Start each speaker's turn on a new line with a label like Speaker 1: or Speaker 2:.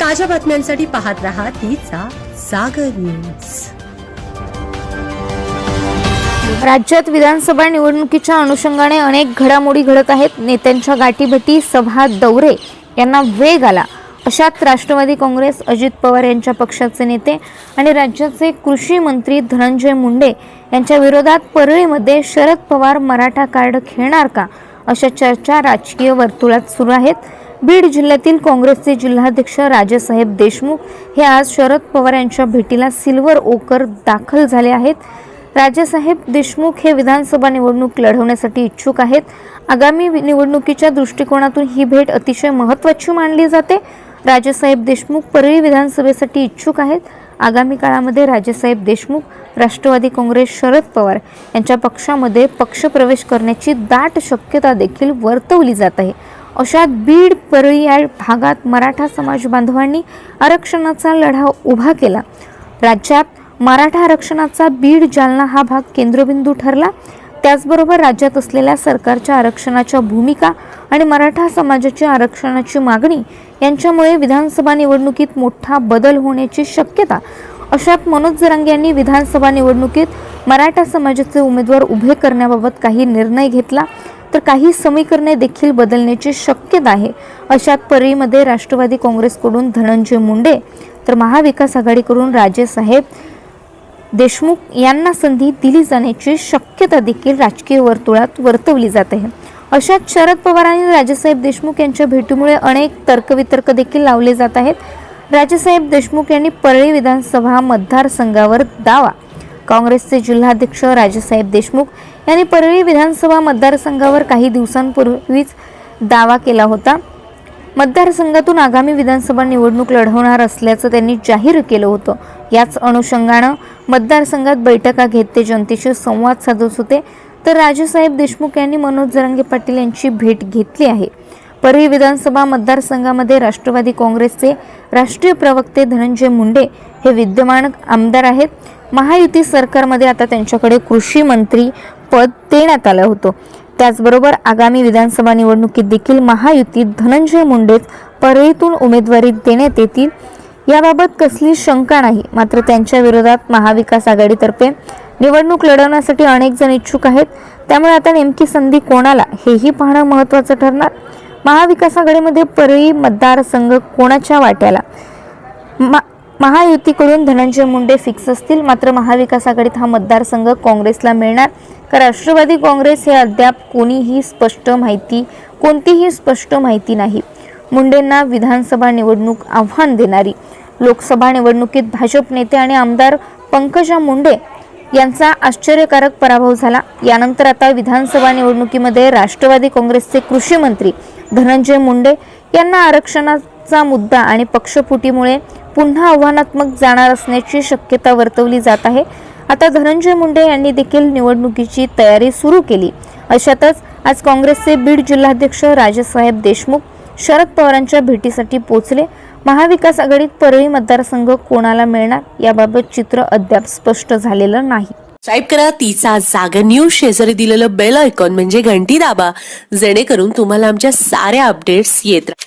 Speaker 1: ताज्या बातम्यांसाठी पाहत रहा तिचा सागर न्यूज।
Speaker 2: राज्यात विधानसभा निवडणुकीच्या अनुषंगाने अनेक घडामोडी घडत आहेत। नेत्यांच्या गाठीभेटी, सभा, दौरे यांना वेग आला। अशात राष्ट्रवादी काँग्रेस, अजित पवार यांच्या पक्षाचे नेते आणि राज्याचे कृषी मंत्री धनंजय मुंडे यांच्या विरोधात परळीमध्ये शरद पवार मराठा कार्ड खेळणार का, अशा चर्चा राजकीय वर्तुळात सुरू आहेत। बीड जिल्ह्यातील काँग्रेसचे जिल्हाध्यक्ष राजेसाहेब देशमुख हे आज शरद पवार यांच्या भेटीला सिल्वर ओकर दाखल झाले आहेत। राजेसाहेब देशमुख हे विधानसभा निवडणूक लढवण्यासाठी इच्छुक आहेत। आगामी निवडणुकीच्या दृष्टिकोनातून ही भेट अतिशय महत्त्वाची मानली जाते। राजेसाहेब देशमुख परळी विधानसभेसाठी इच्छुक आहेत। आगामी काळामध्ये राजेसाहेब देशमुख राष्ट्रवादी काँग्रेस, शरद पवार यांच्या पक्षामध्ये पक्षप्रवेश करण्याची दाट शक्यता देखील वर्तवली जात आहे। अशात बीड, परळी या भागात मराठा समाज बांधवांनी आरक्षणाचा लढा उभा केला। राज्यात मराठा आरक्षणाचा बीड, जालना हा भाग केंद्रबिंदू ठरला। त्याचबरोबर राज्यात असलेल्या सरकारच्या आरक्षणाच्या भूमिका आणि मराठा समाजाची आरक्षणाची मागणी यांच्यामुळे विधानसभा निवडणुकीत मोठा बदल होण्याची शक्यता। अशात मनोज जरांगे यांनी विधानसभा निवडणुकीत मराठा समाजाचे उमेदवार उभे करण्याबाबत काही निर्णय घेतला, तर काही समीकरणे देखील बदलण्याची शक्यता आहे। अशात परळीमध्ये राष्ट्रवादी काँग्रेसकडून धनंजय मुंडे तर महाविकास आघाडीकडून राजेसाहेब देशमुख यांना संधी दिली जाण्याची शक्यता देखील राजकीय वर्तुळात वर्तवली जात आहे। अशात शरद पवार आणि राजेसाहेब देशमुख यांच्या भेटीमुळे अनेक तर्कवितर्क देखील लावले जात आहेत। राजेसाहेब देशमुख यांनी परळी विधानसभा मतदारसंघावर दावा। काँग्रेसचे जिल्हाध्यक्ष राजेसाहेब देशमुख यांनी परळी विधानसभा मतदारसंघावर काही दिवसांपूर्वीच दावा केला होता। मतदारसंघातून आगामी विधानसभा निवडणूक लढवणार असल्याचं त्यांनी जाहीर केलं होतं। याच अनुषंगानं मतदारसंघात बैठका घेत ते जनतेशी संवाद साधत होते। तर राजेसाहेब देशमुख यांनी मनोज जरांगे पाटील यांची भेट घेतली आहे। परळी विधानसभा मतदारसंघामध्ये राष्ट्रवादी काँग्रेसचे राष्ट्रीय प्रवक्ते धनंजय मुंडे हे विद्यमान आमदार आहेत। महायुती सरकारमध्ये आता त्यांच्याकडे कृषी मंत्री पद देण्यात आलं होतं। त्याचबरोबर आगामी विधानसभा निवडणुकीत देखील महायुतीत धनंजय मुंडेच परळीतून उमेदवारी देण्यात येतील याबाबत कसली शंका नाही। मात्र त्यांच्या विरोधात महाविकास आघाडीतर्फे निवडणूक लढवण्यासाठी अनेक जण इच्छुक आहेत। त्यामुळे आता नेमकी संधी कोणाला हेही पाहणं महत्त्वाचं ठरणार। महाविकास आघाडीमध्ये परळी मतदारसंघ कोणाच्या वाट्याला? महायुतीकडून धनंजय मुंडे फिक्स असतील, मात्र महाविकास आघाडीत हा मतदारसंघ काँग्रेसला मिळणार का राष्ट्रवादी काँग्रेस हे अद्याप कोणतीही स्पष्ट माहिती नाही। मुंडेंना विधानसभा निवडणूक आव्हान देणारी लोकसभा निवडणुकीत भाजप नेते आणि आमदार पंकजा मुंडे यांचा आश्चर्यकारक पराभव झाला। यानंतर आता विधानसभा निवडणुकीमध्ये राष्ट्रवादी काँग्रेसचे कृषी मंत्री धनंजय मुंडे यांना आरक्षणाचा मुद्दा आणि पक्षफुटीमुळे पुन्हा आव्हानात्मक जाणार असण्याची शक्यता वर्तवली जात आहे। आता धनंजय मुंडे यांनी देखील निवडणुकीची तयारी सुरू केली। अशातच आज काँग्रेसचे बीड जिल्हाध्यक्ष राजेसाहेब देशमुख शरद पवारांच्या भेटीसाठी पोहोचले। महाविकास आघाडीत परळी मतदारसंघ कोणाला मिळणार याबाबत चित्र अद्याप स्पष्ट झालेलं नाही।
Speaker 1: सबस्क्राइब करा तिचा जागर न्यूज, शेजारी दिलेलं बेल आयकॉन म्हणजे घंटी दाबा, जेणेकरून तुम्हाला आमच्या साऱ्या अपडेट्स येत राहतील।